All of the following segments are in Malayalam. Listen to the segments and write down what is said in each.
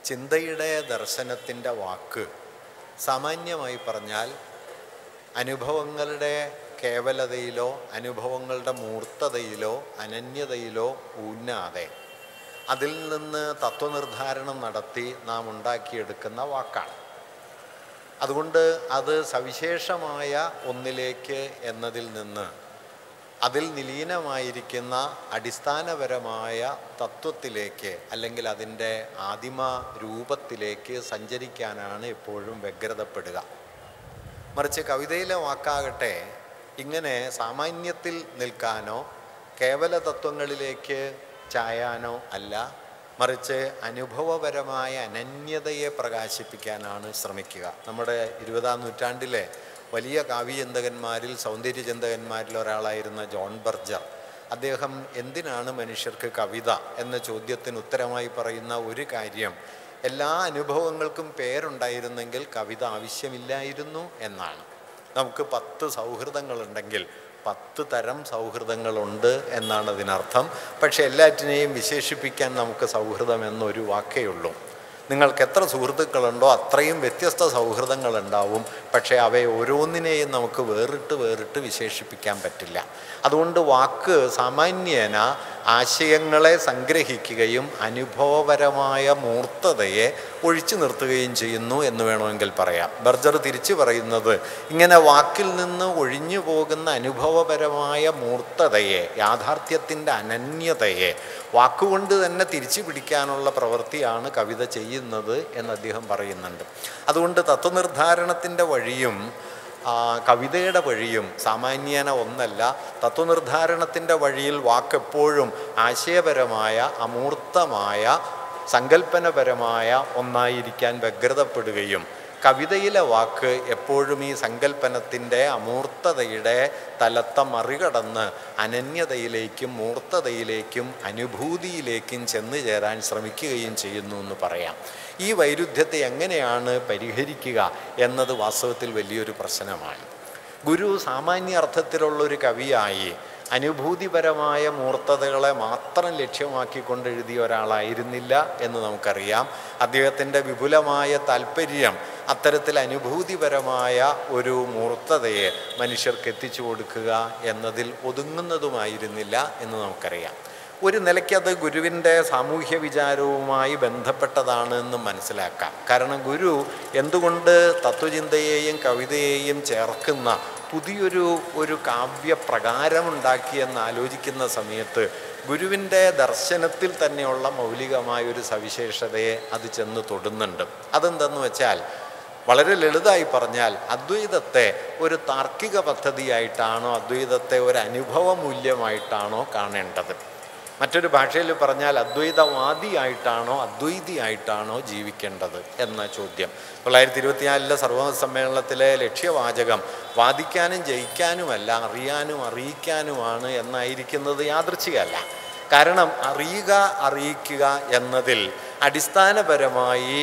ചിന്തയുടെ ദർശനത്തിൻ്റെ വാക്ക് സാമാന്യമായി പറഞ്ഞാൽ അനുഭവങ്ങളുടെ കേവലതയിലോ അനുഭവങ്ങളുടെ മൂർത്തതയിലോ അനന്യതയിലോ ഊന്നാതെ അതിൽ നിന്ന് തത്വനിർദ്ധാരണം നടത്തി നാം ഉണ്ടാക്കിയെടുക്കുന്ന വാക്കാണ്. അതുകൊണ്ട് അത് സവിശേഷമായ ഒന്നിലേക്ക് എന്നതിൽ നിന്ന് അതിൽ നിലീനമായിരിക്കുന്ന അടിസ്ഥാനപരമായ തത്വത്തിലേക്ക് അല്ലെങ്കിൽ അതിൻ്റെ ആദിമ രൂപത്തിലേക്ക് സഞ്ചരിക്കാനാണ് എപ്പോഴും വ്യഗ്രതപ്പെടുക. മറിച്ച് കവിതയിലെ വാക്കാകട്ടെ ഇങ്ങനെ സാമാന്യത്തിൽ നിൽക്കാനോ കേവല തത്വങ്ങളിലേക്ക് ചായാനോ അല്ല, മറിച്ച് അനുഭവപരമായ അനന്യതയെ പ്രകാശിപ്പിക്കാനാണ് ശ്രമിക്കുക. നമ്മുടെ 20-ാം നൂറ്റാണ്ടിലെ വലിയ കാവ്യചിന്തകന്മാരിൽ സൗന്ദര്യചിന്തകന്മാരിൽ ഒരാളായിരുന്ന ജോൺ ബർജർ, അദ്ദേഹം എന്തിനാണ് മനുഷ്യർക്ക് കവിത എന്ന ചോദ്യത്തിന് ഉത്തരമായി പറയുന്ന ഒരു കാര്യം, എല്ലാ അനുഭവങ്ങൾക്കും പേരുണ്ടായിരുന്നെങ്കിൽ കവിത ആവശ്യമില്ലായിരുന്നു എന്നാണ്. നമുക്ക് 10 സൗഹൃദങ്ങളുണ്ടെങ്കിൽ 10 തരം സൗഹൃദങ്ങളുണ്ട് എന്നാണ് അതിനർത്ഥം. പക്ഷെ എല്ലാറ്റിനെയും വിശേഷിപ്പിക്കാൻ നമുക്ക് സൗഹൃദം എന്നൊരു വാക്കേ ഉള്ളൂ. നിങ്ങൾക്ക് എത്ര സുഹൃത്തുക്കളുണ്ടോ അത്രയും വ്യത്യസ്ത സൗഹൃദങ്ങളുണ്ടാവും. പക്ഷേ അവയെ ഓരോന്നിനെയും നമുക്ക് വേറിട്ട് വിശേഷിപ്പിക്കാൻ പറ്റില്ല. അതുകൊണ്ട് വാക്ക് സാമാന്യേന ആശയങ്ങളെ സംഗ്രഹിക്കുകയും അനുഭവപരമായ മൂർത്തതയെ ഒഴിച്ചു നിർത്തുകയും ചെയ്യുന്നു എന്ന് വേണമെങ്കിൽ പറയാം. ബർജർ തിരിച്ചു പറയുന്നത് ഇങ്ങനെ വാക്കിൽ നിന്ന് ഒഴിഞ്ഞു പോകുന്ന അനുഭവപരമായ മൂർത്തതയെ, യാഥാർത്ഥ്യത്തിൻ്റെ അനന്യതയെ വാക്കുകൊണ്ട് തന്നെ തിരിച്ചു പിടിക്കാനുള്ള പ്രവൃത്തിയാണ് കവിത ചെയ്യുന്നത് എന്ന് അദ്ദേഹം പറയുന്നുണ്ട്. അതുകൊണ്ട് തത്വനിർദ്ധാരണത്തിൻ്റെ വഴിയും കവിതയുടെ വഴിയും സാമാന്യേന ഒന്നല്ല. തത്വനിർദ്ധാരണത്തിൻ്റെ വഴിയിൽ വാക്കെപ്പോഴും ആശയപരമായ അമൂർത്തമായ സങ്കല്പനപരമായ ഒന്നായിരിക്കാൻ വ്യഗ്രതപ്പെടുകയും കവിതയിലെ വാക്ക് എപ്പോഴും ഈ സങ്കല്പനത്തിൻ്റെ അമൂർത്തതയുടെ തലത്തെ മറികടന്ന് അനന്യതയിലേക്കും മൂർത്തതയിലേക്കും അനുഭൂതിയിലേക്കും ചെന്നു ചേരാൻ ശ്രമിക്കുകയും ചെയ്യുന്നു എന്ന് പറയാം. ഈ വൈരുദ്ധ്യത്തെ എങ്ങനെയാണ് പരിഹരിക്കുക എന്നത് വാസ്തവത്തിൽ വലിയൊരു പ്രശ്നമാണ്. ഗുരു സാമാന്യ അർത്ഥത്തിലുള്ളൊരു കവിയായി അനുഭൂതിപരമായ മൂർത്തതകളെ മാത്രം ലക്ഷ്യമാക്കിക്കൊണ്ട് എഴുതിയ ഒരാളായിരുന്നില്ല എന്ന് നമുക്കറിയാം. അദ്ദേഹത്തിൻ്റെ വിപുലമായ താല്പര്യം അത്തരത്തിൽ അനുഭൂതിപരമായ ഒരു മൂർത്തതയെ മനുഷ്യർക്ക് എത്തിച്ചു കൊടുക്കുക എന്നതിൽ ഒതുങ്ങുന്നതുമായിരുന്നില്ല എന്ന് നമുക്കറിയാം. ഒരു നിലയ്ക്ക് അത് ഗുരുവിൻ്റെ സാമൂഹ്യ വിചാരവുമായി ബന്ധപ്പെട്ടതാണ് എന്ന് മനസ്സിലാക്കാം. കാരണം ഗുരു എന്തുകൊണ്ട് തത്വചിന്തയെയും കവിതയെയും ചേർക്കുന്ന പുതിയൊരു കാവ്യപ്രകാരമുണ്ടാക്കിയെന്ന് ആലോചിക്കുന്ന സമയത്ത് ഗുരുവിൻ്റെ ദർശനത്തിൽ തന്നെയുള്ള മൗലികമായൊരു സവിശേഷതയെ അത് ചെന്ന് തൊടുന്നുണ്ട്. അതെന്തെന്ന് വെച്ചാൽ, വളരെ ലളിതമായി പറഞ്ഞാൽ അദ്വൈതത്തെ ഒരു താർക്കിക പദ്ധതിയായിട്ടാണോ അദ്വൈതത്തെ ഒരു അനുഭവ മൂല്യമായിട്ടാണോ കാണേണ്ടത്? മറ്റൊരു ഭാഷയിൽ പറഞ്ഞാൽ അദ്വൈതവാദിയായിട്ടാണോ അദ്വൈതിയായിട്ടാണോ ജീവിക്കേണ്ടത് എന്ന ചോദ്യം. 1924 സർവമത സമ്മേളനത്തിലെ ലക്ഷ്യവാചകം വാദിക്കാനും ജയിക്കാനുമല്ല, അറിയാനും അറിയിക്കാനുമാണ് എന്നായിരിക്കുന്നത് യാദൃച്ഛികമല്ല. കാരണം അറിയിക്കുക എന്നതിൽ അടിസ്ഥാനപരമായി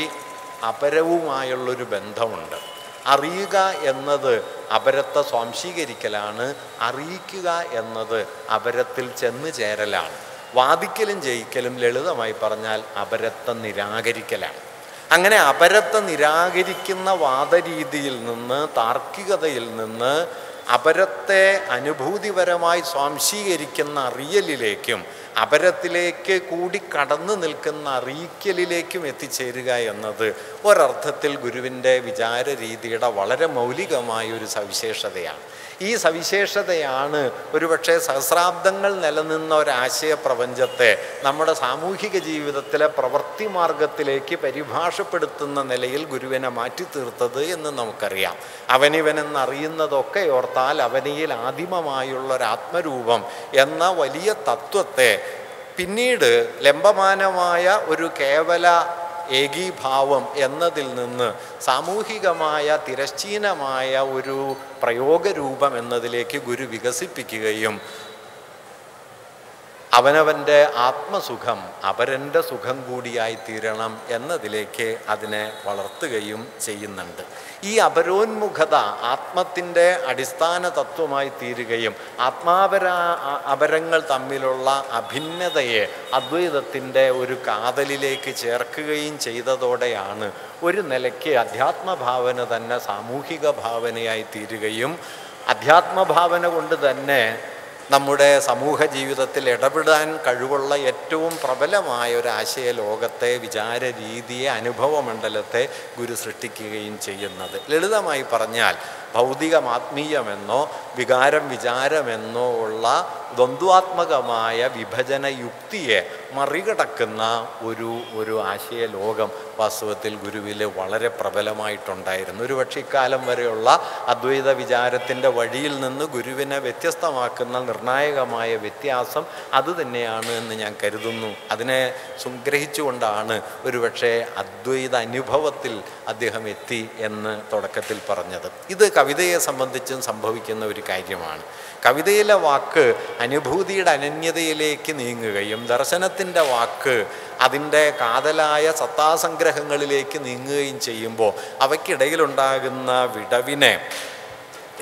അപരവുമായുള്ളൊരു ബന്ധമുണ്ട്. അറിയുക എന്നത് അപരത്തെ സ്വാംശീകരിക്കലാണ്, അറിയിക്കുക എന്നത് അപരത്തിൽ ചെന്ന് ചേരലാണ്. വാദിക്കലും ജയിക്കലും ലളിതമായി പറഞ്ഞാൽ അപരത്തെ നിരാകരിക്കലാണ്. അങ്ങനെ അപരത്തെ നിരാകരിക്കുന്ന വാദരീതിയിൽ നിന്ന്, താർക്കികതയിൽ നിന്ന് അപരത്തെ അനുഭൂതിപരമായി സ്വാംശീകരിക്കുന്ന അറിയലിലേക്കും അപരത്തിലേക്ക് കൂടി കടന്നു നിൽക്കുന്ന അറിയിക്കലിലേക്കും എത്തിച്ചേരുക എന്നത് ഒരർത്ഥത്തിൽ ഗുരുവിൻ്റെ വിചാര രീതിയുടെ വളരെ മൗലികമായൊരു സവിശേഷതയാണ്. ഈ സവിശേഷതയാണ് ഒരുപക്ഷെ സഹസ്രാബ്ദങ്ങൾ നിലനിന്ന ഒരാശയപ്രപഞ്ചത്തെ നമ്മുടെ സാമൂഹിക ജീവിതത്തിലെ പ്രവൃത്തി മാർഗത്തിലേക്ക് പരിഭാഷപ്പെടുത്തുന്ന നിലയിൽ ഗുരുവിനെ മാറ്റിത്തീർത്തത് എന്ന് നമുക്കറിയാം. അവനിവനെന്നറിയുന്നതൊക്കെ ഓർത്താൽ അവനിയിൽ ആദിമമായുള്ളൊരാത്മരൂപം എന്ന വലിയ തത്വത്തെ പിന്നീട് ലംബമാനമായ ഒരു കേവല ഏകീഭാവം എന്നതിൽ നിന്ന് സാമൂഹികമായ തിരശ്ചീനമായ ഒരു പ്രയോഗരൂപം എന്നതിലേക്ക് ഗുരു വികസിപ്പിക്കുകയും അവനവൻ്റെ ആത്മസുഖം അപരൻ്റെ സുഖം കൂടിയായി തീരണം എന്നതിലേക്ക് അതിനെ വളർത്തുകയും ചെയ്യുന്നുണ്ട്. ഈ അപരോന്മുഖത ആത്മത്തിൻ്റെ അടിസ്ഥാന തത്വമായി തീരുകയും അപരങ്ങൾ തമ്മിലുള്ള അഭിന്നതയെ അദ്വൈതത്തിൻ്റെ ഒരു കാതലിലേക്ക് ചേർക്കുകയും ചെയ്തതോടെയാണ് ഒരു നിലയ്ക്ക് അധ്യാത്മഭാവന തന്നെ സാമൂഹിക ഭാവനയായി തീരുകയും അധ്യാത്മഭാവന കൊണ്ട് തന്നെ നമ്മുടെ സമൂഹ ജീവിതത്തിൽ ഇടപെടാൻ കഴിവുള്ള ഏറ്റവും പ്രബലമായ ഒരു ആശയ ലോകത്തെ, വിചാര രീതിയെ, അനുഭവമണ്ഡലത്തെ ഗുരു സൃഷ്ടിക്കുകയും ചെയ്യുന്നത്. ലളിതമായി പറഞ്ഞാൽ ഭൗതികമാത്മീയമെന്നോ വികാരം വിചാരമെന്നോ ഉള്ള ദ്വന്ദ്വാത്മകമായ വിഭജന യുക്തിയെ മറികടക്കുന്ന ഒരു ആശയ ലോകം വാസ്തവത്തിൽ ഗുരുവിൽ വളരെ പ്രബലമായിട്ടുണ്ടായിരുന്നു. ഒരുപക്ഷെ ഇക്കാലം വരെയുള്ള അദ്വൈത വിചാരത്തിൻ്റെ വഴിയിൽ നിന്ന് ഗുരുവിനെ വ്യത്യസ്തമാക്കുന്ന നിർണായകമായ വ്യത്യാസം അതുതന്നെയാണ് എന്ന് ഞാൻ കരുതുന്നു. അതിനെ സംഗ്രഹിച്ചുകൊണ്ടാണ് ഒരുപക്ഷെ അദ്വൈത അനുഭവത്തിൽ അദ്ദേഹം എത്തി എന്ന് തുടക്കത്തിൽ പറഞ്ഞത്. ഇത് കവിതയെ സംബന്ധിച്ചും സംഭവിക്കുന്ന ഒരു കാര്യമാണ്. കവിതയിലെ വാക്ക് അനുഭൂതിയുടെ അനന്യതയിലേക്ക് നീങ്ങുകയും ദർശനത്തിൻ്റെ വാക്ക് അതിൻ്റെ കാതലായ സത്താസംഗ്രഹങ്ങളിലേക്ക് നീങ്ങുകയും ചെയ്യുമ്പോൾ അവയ്ക്കിടയിലുണ്ടാകുന്ന വിടവിനെ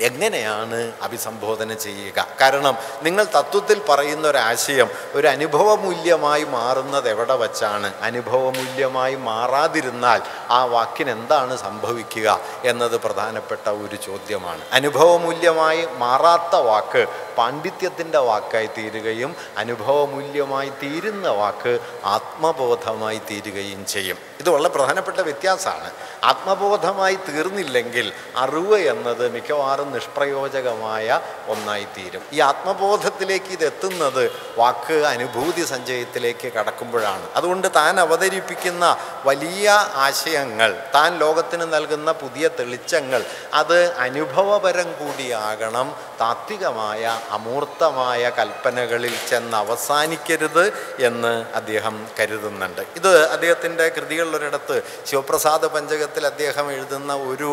എങ്ങനെയാണ് അഭിസംബോധന ചെയ്യുക? കാരണം നിങ്ങൾ തത്വത്തിൽ പറയുന്ന ഒരാശയം ഒരു അനുഭവമൂല്യമായി മാറുന്നത് എവിടെ വച്ചാണ്? അനുഭവമൂല്യമായി മാറാതിരുന്നാൽ ആ വാക്കിന് എന്താണ് സംഭവിക്കുക എന്നത് പ്രധാനപ്പെട്ട ഒരു ചോദ്യമാണ്. അനുഭവമൂല്യമായി മാറാത്ത വാക്ക് പാണ്ഡിത്യത്തിൻ്റെ വാക്കായി തീരുകയും അനുഭവമൂല്യമായി തീരുന്ന വാക്ക് ആത്മബോധമായി തീരുകയും ചെയ്യും. ഇത് വളരെ പ്രധാനപ്പെട്ട വ്യത്യാസമാണ്. ആത്മബോധമായി തീർന്നില്ലെങ്കിൽ അറിവ് എന്നത് മിക്കവാറും നിഷ്പ്രയോജകമായ ഒന്നായി തീരും. ഈ ആത്മബോധത്തിലേക്ക് ഇതെത്തുന്നത് വാക്ക് അനുഭൂതി സഞ്ചയത്തിലേക്ക് കടക്കുമ്പോഴാണ്. അതുകൊണ്ട് താൻ അവതരിപ്പിക്കുന്ന വലിയ ആശയങ്ങൾ, താൻ ലോകത്തിന് നൽകുന്ന പുതിയ തെളിച്ചങ്ങൾ അത് അനുഭവപരം കൂടിയാകണം. താത്വികമായ അമൂർത്തമായ കൽപ്പനകളിൽ ചെന്ന് അവസാനിക്കരുത് എന്ന് അദ്ദേഹം കരുതുന്നുണ്ട്. ഇത് അദ്ദേഹത്തിൻ്റെ കൃതികളിലൊരിടത്ത് ശിവപ്രസാദ പഞ്ചകത്തിൽ അദ്ദേഹം എഴുതുന്ന ഒരു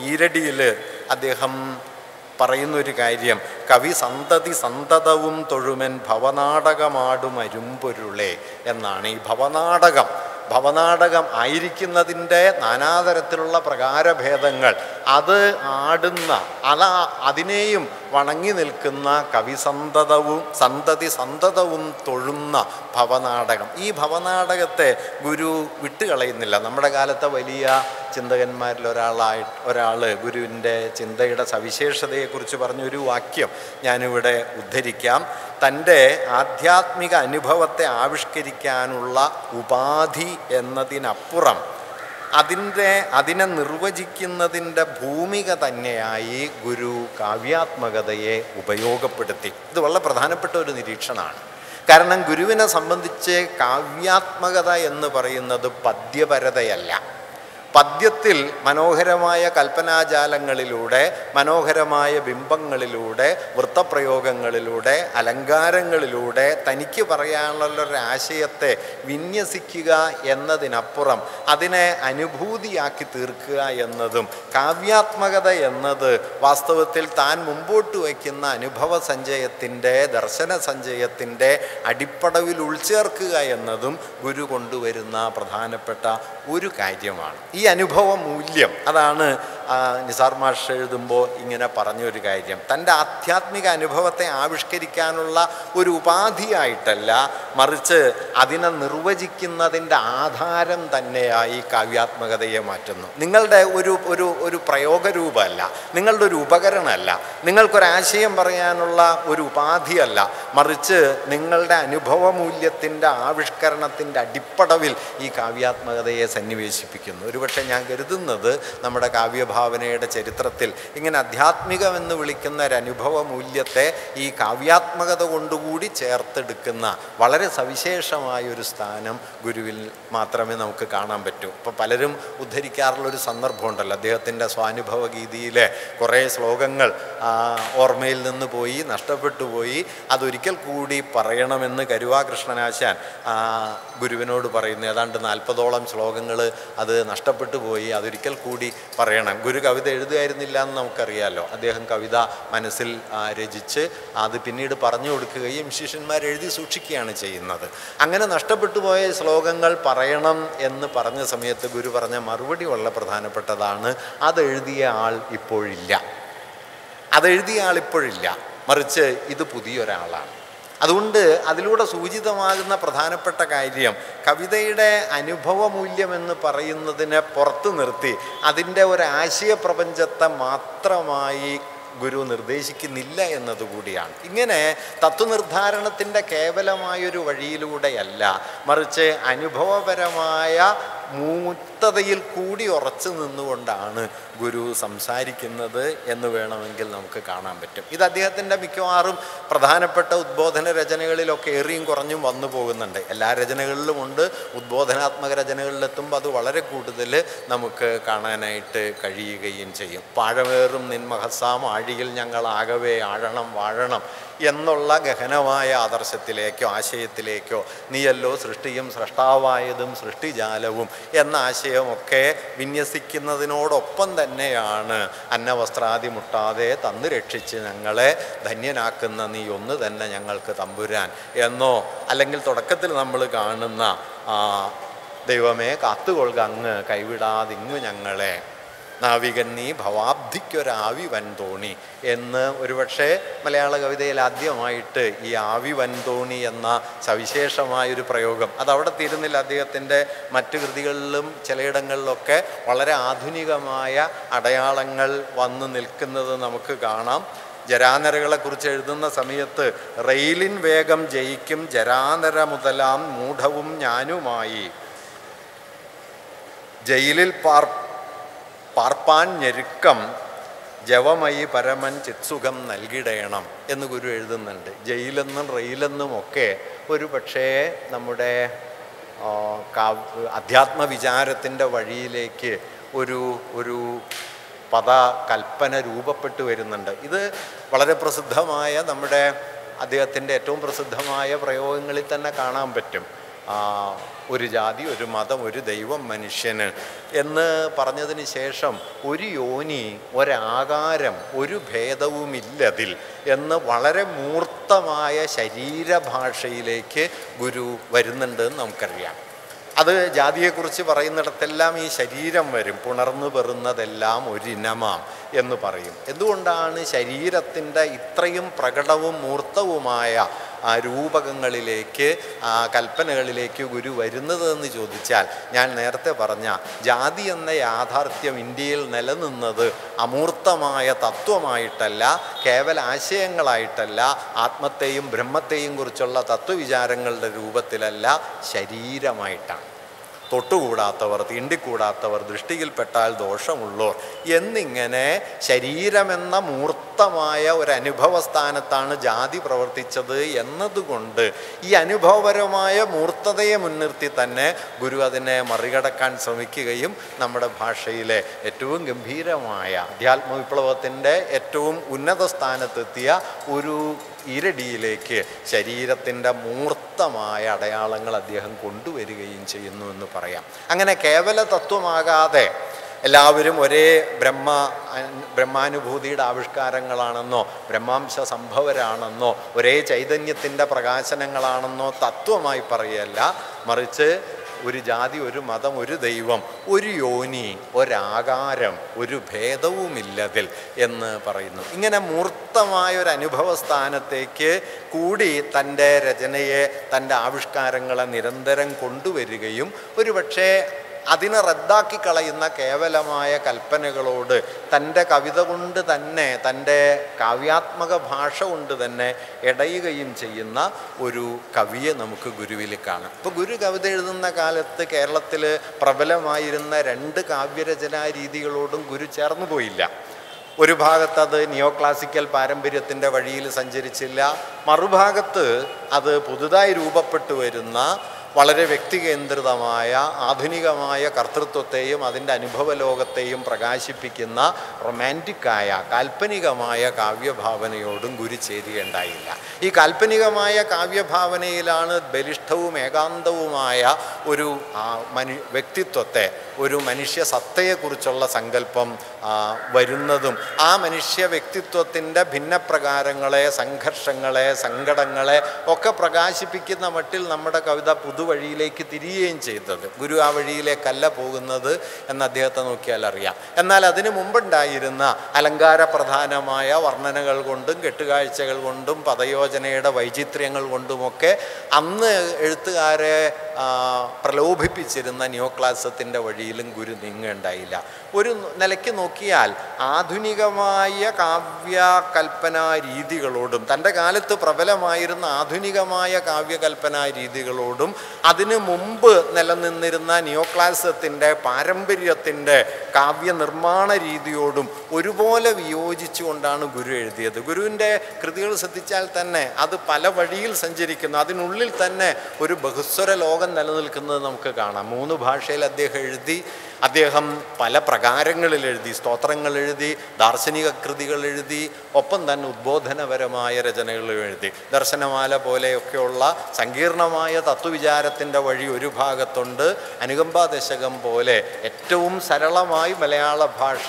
ഈരടിയിൽ അദ്ദേഹം പറയുന്നൊരു കാര്യം, കവി സന്തതി സന്തതവും തൊഴുമൻ ഭവനാടകമാടും അരുമ്പൊരുളേ എന്നാണ്. ഈ ഭവനാടകം ആയിരിക്കുന്നതിൻ്റെ നാനാതരത്തിലുള്ള പ്രകാരഭേദങ്ങൾ അത് ആടുന്ന അതിനെയും വണങ്ങി നിൽക്കുന്ന സന്തതി സന്തതവും തൊഴുന്ന ഭവനാടകം. ഈ ഭവനാടകത്തെ ഗുരു വിട്ടുകളയുന്നില്ല. നമ്മുടെ കാലത്തെ വലിയ ചിന്തകന്മാരിൽ ഒരാൾ ഗുരുവിൻ്റെ ചിന്തയുടെ സവിശേഷതയെക്കുറിച്ച് പറഞ്ഞൊരു വാക്യം ഞാനിവിടെ ഉദ്ധരിക്കാം. തൻ്റെ ആധ്യാത്മിക അനുഭവത്തെ ആവിഷ്കരിക്കാനുള്ള ഉപാധി എന്നതിനപ്പുറം അതിനെ നിർവചിക്കുന്നതിൻ്റെ ഭൂമിക തന്നെയായി ഗുരു കാവ്യാത്മകതയെ ഉപയോഗപ്പെടുത്തി. ഇത് വളരെ പ്രധാനപ്പെട്ട ഒരു നിരീക്ഷണമാണ്. കാരണം ഗുരുവിനെ സംബന്ധിച്ച് കാവ്യാത്മകത എന്ന് പറയുന്നത് പദ്യപരതയല്ല. പദ്യത്തിൽ മനോഹരമായ കൽപ്പനാജാലങ്ങളിലൂടെ, മനോഹരമായ ബിംബങ്ങളിലൂടെ, വൃത്തപ്രയോഗങ്ങളിലൂടെ, അലങ്കാരങ്ങളിലൂടെ തനിക്ക് പറയാനുള്ളൊരാശയത്തെ വിന്യസിക്കുക എന്നതിനപ്പുറം അതിനെ അനുഭൂതിയാക്കി തീർക്കുക എന്നതും, കാവ്യാത്മകത എന്നത് വാസ്തവത്തിൽ താൻ മുമ്പോട്ട് വയ്ക്കുന്ന അനുഭവ സഞ്ചയത്തിൻ്റെ, ദർശന സഞ്ചയത്തിൻ്റെ അടിപ്പടവിൽ ഉൾച്ചേർക്കുക എന്നതും ഗുരു കൊണ്ടുവരുന്ന പ്രധാനപ്പെട്ട ഒരു കാര്യമാണ്. ഈ അനുഭവ മൂല്യം അതാണ് നിസാർ മാഷ് എഴുതുമ്പോൾ ഇങ്ങനെ പറഞ്ഞൊരു കാര്യം. തൻ്റെ ആധ്യാത്മിക അനുഭവത്തെ ആവിഷ്കരിക്കാനുള്ള ഒരു ഉപാധിയായിട്ടല്ല, മറിച്ച് അതിനെ നിർവചിക്കുന്നതിൻ്റെ ആധാരം തന്നെയായി കാവ്യാത്മകതയെ മാറ്റുന്നു. നിങ്ങളുടെ ഒരു പ്രയോഗരൂപമല്ല, നിങ്ങളുടെ ഒരു ഉപകരണമല്ല, നിങ്ങൾക്കൊരാശയം പറയാനുള്ള ഒരു ഉപാധിയല്ല, മറിച്ച് നിങ്ങളുടെ അനുഭവ മൂല്യത്തിൻ്റെ ആവിഷ്കരണത്തിൻ്റെ അടിപ്പടവിൽ ഈ കാവ്യാത്മകതയെ സന്നിവേശിപ്പിക്കുന്നു. ഒരുപക്ഷെ ഞാൻ കരുതുന്നത് നമ്മുടെ കാവ്യഭാവനയുടെ ചരിത്രത്തിൽ ഇങ്ങനെ അധ്യാത്മികമെന്ന് വിളിക്കുന്ന ഒരനുഭവ മൂല്യത്തെ ഈ കാവ്യാത്മകത കൊണ്ടുകൂടി ചേർത്തെടുക്കുന്ന വളരെ സവിശേഷമായൊരു സ്ഥാനം ഗുരുവിൽ മാത്രമേ നമുക്ക് കാണാൻ പറ്റൂ. ഇപ്പോൾ പലരും ഉദ്ധരിക്കാറുള്ളൊരു സന്ദർഭമുണ്ടല്ലോ, അദ്ദേഹത്തിൻ്റെ സ്വാനുഭവ ഗീതിയിലെ കുറേ ശ്ലോകങ്ങൾ ഓർമ്മയിൽ നിന്ന് പോയി, നഷ്ടപ്പെട്ടു പോയി, അതൊരിക്കൽ കൂടി പറയണമെന്ന് കരുവാകൃഷ്ണനാശാൻ ഗുരുവിനോട് പറയുന്നു. ഏതാണ്ട് 40ഓളം ശ്ലോകങ്ങൾ അത് നഷ്ടപ്പെട്ടു പോയി, അതൊരിക്കൽ കൂടി പറയണം. ഗുരു കവിത എഴുതുമായിരുന്നില്ല എന്ന് നമുക്കറിയാമല്ലോ. അദ്ദേഹം കവിത മനസ്സിൽ രചിച്ച് അത് പിന്നീട് പറഞ്ഞു കൊടുക്കുകയും ശിഷ്യന്മാർ എഴുതി സൂക്ഷിക്കുകയാണ് ചെയ്യുന്നത്. അങ്ങനെ നഷ്ടപ്പെട്ടു പോയ ശ്ലോകങ്ങൾ പറയണം എന്ന് പറഞ്ഞ സമയത്ത് ഗുരു പറഞ്ഞ മറുപടി വളരെ പ്രധാനപ്പെട്ടതാണ്. അതെഴുതിയ ആൾ ഇപ്പോഴില്ല, മറിച്ച് ഇത് പുതിയൊരാളാണ്. അതുകൊണ്ട് അതിലൂടെ സൂചിതമാകുന്ന പ്രധാനപ്പെട്ട കാര്യം, കവിതയുടെ അനുഭവമൂല്യം എന്ന് പറയുന്നതിനെ പുറത്തു നിർത്തി അതിൻ്റെ ഒരാശയപ്രപഞ്ചത്തെ മാത്രമായി ഗുരു നിർദ്ദേശിക്കുന്നില്ല എന്നതുകൂടിയാണ്. ഇങ്ങനെ തത്വനിർദ്ധാരണത്തിൻ്റെ കേവലമായൊരു വഴിയിലൂടെയല്ല, മറിച്ച് അനുഭവപരമായ മൂർത്തതയിൽ കൂടി ഉറച്ചു നിന്നുകൊണ്ടാണ് ഗുരു സംസാരിക്കുന്നത് എന്ന് വേണമെങ്കിൽ നമുക്ക് കാണാൻ പറ്റും. ഇത് അദ്ദേഹത്തിൻ്റെ മിക്കവാറും പ്രധാനപ്പെട്ട ഉദ്ബോധന രചനകളിലൊക്കെ ഏറിയും കുറഞ്ഞും വന്നു പോകുന്നുണ്ട്. എല്ലാ രചനകളിലുമുണ്ട്. ഉദ്ബോധനാത്മക രചനകളിലെത്തുമ്പോൾ അത് വളരെ കൂടുതൽ നമുക്ക് കാണാനായിട്ട് കഴിയുകയും ചെയ്യും. പാഴമേറും നിൻമഹസാം ആഴിയിൽ ഞങ്ങളാകവേ ആഴണം വാഴണം എന്നുള്ള ഗഹനമായ ആദർശത്തിലേക്കോ ആശയത്തിലേക്കോ, നീയല്ലോ സൃഷ്ടിയും സൃഷ്ടാവായതും സൃഷ്ടിജാലവും എന്ന ആശയമൊക്കെ വിന്യസിക്കുന്നതിനോടൊപ്പം തന്നെയാണ് അന്നവസ്ത്രാദി മുട്ടാതെ തന്നു രക്ഷിച്ച് ഞങ്ങളെ ധന്യനാക്കുന്ന നീ ഒന്ന് തന്നെ ഞങ്ങൾക്ക് തമ്പുരാൻ എന്നോ, അല്ലെങ്കിൽ തുടക്കത്തിൽ നമ്മൾ കാണുന്ന ദൈവമേ കാത്തുകൊള്ളുക അങ്ങ് കൈവിടാതിങ്ങു ഞങ്ങളെ, നാവികൻ നീ ഭവാബ്ധിക്കൊരാവി വൻതോണി എന്ന് ഒരുപക്ഷെ മലയാള കവിതയിൽ ആദ്യമായിട്ട് ഈ ആവി വൻതോണി എന്ന സവിശേഷമായൊരു പ്രയോഗം അതവിടെ തീരുന്നില്ല. അദ്ദേഹത്തിൻ്റെ മറ്റു കൃതികളിലും ചിലയിടങ്ങളിലൊക്കെ വളരെ ആധുനികമായ അടയാളങ്ങൾ വന്നു നിൽക്കുന്നത് നമുക്ക് കാണാം. ജരാനരകളെക്കുറിച്ച് എഴുതുന്ന സമയത്ത് റെയിലിൻ വേഗം ജയിക്കും ജരാനര മുതലാം മൂഢവും ഞാനുമായി, ജയിലിൽ പാർപ്പാൻ ഞെരുക്കം ജവമയി പരമൻ ചിത്സുഖം നൽകിടേണം എന്ന് ഗുരു എഴുതുന്നുണ്ട്. ജയിലെന്നും റെയിലെന്നുമൊക്കെ ഒരു പക്ഷേ നമ്മുടെ അധ്യാത്മവിചാരത്തിൻ്റെ വഴിയിലേക്ക് ഒരു പദകൽപ്പന രൂപപ്പെട്ടു വരുന്നുണ്ട്. ഇത് വളരെ പ്രസിദ്ധമായ നമ്മുടെ അദ്ദേഹത്തിൻ്റെ ഏറ്റവും പ്രസിദ്ധമായ പ്രയോഗങ്ങളിൽ തന്നെ കാണാൻ പറ്റും. ഒരു ജാതി, ഒരു മതം, ഒരു ദൈവം, മനുഷ്യന് എന്ന് പറഞ്ഞതിന് ശേഷം ഒരു യോനി, ഒരാകാരം, ഒരു ഭേദവുമില്ലതിൽ എന്ന് വളരെ മൂർത്തമായ ശരീരഭാഷയിലേക്ക് ഗുരു വരുന്നുണ്ട് എന്ന് നമുക്കറിയാം. അത് ജാതിയെക്കുറിച്ച് പറയുന്നിടത്തെല്ലാം ഈ ശരീരം വരും. പുണർന്നു പെറുന്നതെല്ലാം ഒരിനമാം എന്ന് പറയും. എന്തുകൊണ്ടാണ് ശരീരത്തിൻ്റെ ഇത്രയും പ്രകടവും മൂർത്തവുമായ രൂപകങ്ങളിലേക്ക് കൽപ്പനകളിലേക്ക് ഗുരു വരുന്നത് എന്ന് ചോദിച്ചാൽ, ഞാൻ നേരത്തെ പറഞ്ഞ ജാതി എന്ന യാഥാർത്ഥ്യം ഇന്ത്യയിൽ നിലനിന്നത് അമൂർത്തമായ തത്വമായിട്ടല്ല, കേവല ആശയങ്ങളായിട്ടല്ല, ആത്മത്തെയും ബ്രഹ്മത്തെയും കുറിച്ചുള്ള തത്വവിചാരങ്ങളുടെ രൂപത്തിലല്ല, ശരീരമായിട്ടാണ്. തൊട്ടുകൂടാത്തവർ, തീണ്ടിക്കൂടാത്തവർ, ദൃഷ്ടിയിൽപ്പെട്ടാൽ ദോഷമുള്ളോർ എന്നിങ്ങനെ ശരീരമെന്ന മൂർത്തമായ ഒരു അനുഭവസ്ഥാനത്താണ് ജാതി പ്രവർത്തിച്ചത് എന്നതുകൊണ്ട് ഈ അനുഭവപരമായ മൂർത്തതയെ മുൻനിർത്തി തന്നെ ഗുരു അതിനെ മറികടക്കാൻ ശ്രമിക്കുകയും നമ്മുടെ ഭാഷയിലെ ഏറ്റവും ഗംഭീരമായ അധ്യാത്മവിപ്ലവത്തിൻ്റെ ഏറ്റവും ഉന്നത സ്ഥാനത്തെത്തിയ ഒരു ഇരടിയിലേക്ക് ശരീരത്തിൻ്റെ മൂർത്തമായ അടയാളങ്ങൾ അദ്ദേഹം കൊണ്ടുവരികയും ചെയ്യുന്നു എന്ന് പറയാം. അങ്ങനെ കേവല തത്വമാകാതെ എല്ലാവരും ഒരേ ബ്രഹ്മാനുഭൂതിയുടെ ആവിഷ്കാരങ്ങളാണെന്നോ ബ്രഹ്മാംശ സംഭവരാണെന്നോ ഒരേ ചൈതന്യത്തിൻ്റെ പ്രകാശനങ്ങളാണെന്നോ തത്വമായി പറയല്ല, മറിച്ച് ഒരു ജാതി, ഒരു മതം, ഒരു ദൈവം, ഒരു യോനി, ഒരാകാരം, ഒരു ഭേദവുമില്ലതിൽ എന്ന് പറയുന്നു. ഇങ്ങനെ മൂർത്തമായൊരു അനുഭവസ്ഥാനത്തേക്ക് കൂടി തൻ്റെ രചനയെ, തൻ്റെ ആവിഷ്കാരങ്ങളെ നിരന്തരം കൊണ്ടുവരികയും ഒരുപക്ഷെ അതിനെ റദ്ദാക്കി കളയുന്ന കേവലമായ കൽപ്പനകളോട് തൻ്റെ കവിത കൊണ്ട് തന്നെ, തൻ്റെ കാവ്യാത്മക ഭാഷ കൊണ്ട് തന്നെ ഇടയുകയും ചെയ്യുന്ന ഒരു കവിയെ നമുക്ക് ഗുരുവിൽ കാണാം. ഇപ്പോൾ ഗുരു കവിത എഴുതുന്ന കാലത്ത് കേരളത്തിൽ പ്രബലമായിരുന്ന രണ്ട് കാവ്യരചനാ രീതികളോടും ഗുരു ചേർന്നു പോയില്ല. ഒരു ഭാഗത്ത് അത് നിയോ ക്ലാസിക്കൽ പാരമ്പര്യത്തിൻ്റെ വഴിയിൽ സഞ്ചരിച്ചില്ല, മറുഭാഗത്ത് അത് പുതുതായി രൂപപ്പെട്ടു വരുന്ന വളരെ വ്യക്തികേന്ദ്രിതമായ ആധുനികമായ കർത്തൃത്വത്തെയും അതിൻ്റെ അനുഭവ ലോകത്തെയും പ്രകാശിപ്പിക്കുന്ന റൊമാൻറ്റിക്കായ കാൽപ്പനികമായ കാവ്യഭാവനയോടും ഗുരു ചേരുകയുണ്ടായില്ല. ഈ കാൽപ്പനികമായ കാവ്യഭാവനയിലാണ് ബലിഷ്ഠവും ഏകാന്തവുമായ ഒരു വ്യക്തിത്വത്തെ, ഒരു മനുഷ്യ സത്തയെക്കുറിച്ചുള്ള സങ്കല്പം വരുന്നതും ആ മനുഷ്യ വ്യക്തിത്വത്തിൻ്റെ ഭിന്നപ്രകാരങ്ങളെ, സംഘർഷങ്ങളെ, സങ്കടങ്ങളെ ഒക്കെ പ്രകാശിപ്പിക്കുന്ന മട്ടിൽ നമ്മുടെ കവിത പുതുവഴിയിലേക്ക് തിരിയുകയും ചെയ്തത്. ഗുരു ആ വഴിയിലേക്കല്ല പോകുന്നത് എന്ന് അദ്ദേഹത്തെ നോക്കിയാൽ അറിയാം. എന്നാൽ അതിനു മുമ്പുണ്ടായിരുന്ന അലങ്കാരപ്രധാനമായ വർണ്ണനകൾ കൊണ്ടും കെട്ടുകാഴ്ചകൾ കൊണ്ടും പദയോജനയുടെ വൈചിത്ര്യങ്ങൾ കൊണ്ടുമൊക്കെ അന്ന് എഴുത്തുകാരെ പ്രലോഭിപ്പിച്ചിരുന്ന നിയോക്ലാസിസത്തിൻ്റെ വഴിയിലും ഗുരു നീങ്ങേണ്ടായില്ല. ഒരു നിലയ്ക്ക് നോക്കിയാൽ ആധുനികമായ കാവ്യകൽപ്പനാ രീതികളോടും തൻ്റെ കാലത്ത് പ്രബലമായിരുന്ന ആധുനികമായ കാവ്യകൽപ്പനാ രീതികളോടും അതിനു മുമ്പ് നിലനിന്നിരുന്ന നിയോക്ലാസിസത്തിൻ്റെ പാരമ്പര്യത്തിൻ്റെ കാവ്യനിർമ്മാണ രീതിയോടും ഒരുപോലെ വിയോജിച്ചുകൊണ്ടാണ് ഗുരു എഴുതിയത്. ഗുരുവിൻ്റെ കൃതികൾ ശ്രദ്ധിച്ചാൽ തന്നെ അത് പല വഴിയിൽ സഞ്ചരിക്കുന്നു. അതിനുള്ളിൽ തന്നെ ഒരു ബഹുസ്വര ലോകം നിലനിൽക്കുന്നത് നമുക്ക് കാണാം. 3 ഭാഷയിൽ അദ്ദേഹം എഴുതി. അദ്ദേഹം പല പ്രകാരങ്ങളിൽ എഴുതി. സ്തോത്രങ്ങൾ എഴുതി, ദാർശനിക കൃതികൾ എഴുതി, ഒപ്പം തന്നെ ഉദ്ബോധനപരമായ രചനകളും എഴുതി. ദർശനമാല പോലെയൊക്കെയുള്ള സങ്കീർണമായ തത്വവിചാരത്തിൻ്റെ വഴി ഒരു ഭാഗത്തുണ്ട്. അനുകമ്പാ ദശകം പോലെ ഏറ്റവും സരളമായി മലയാള ഭാഷ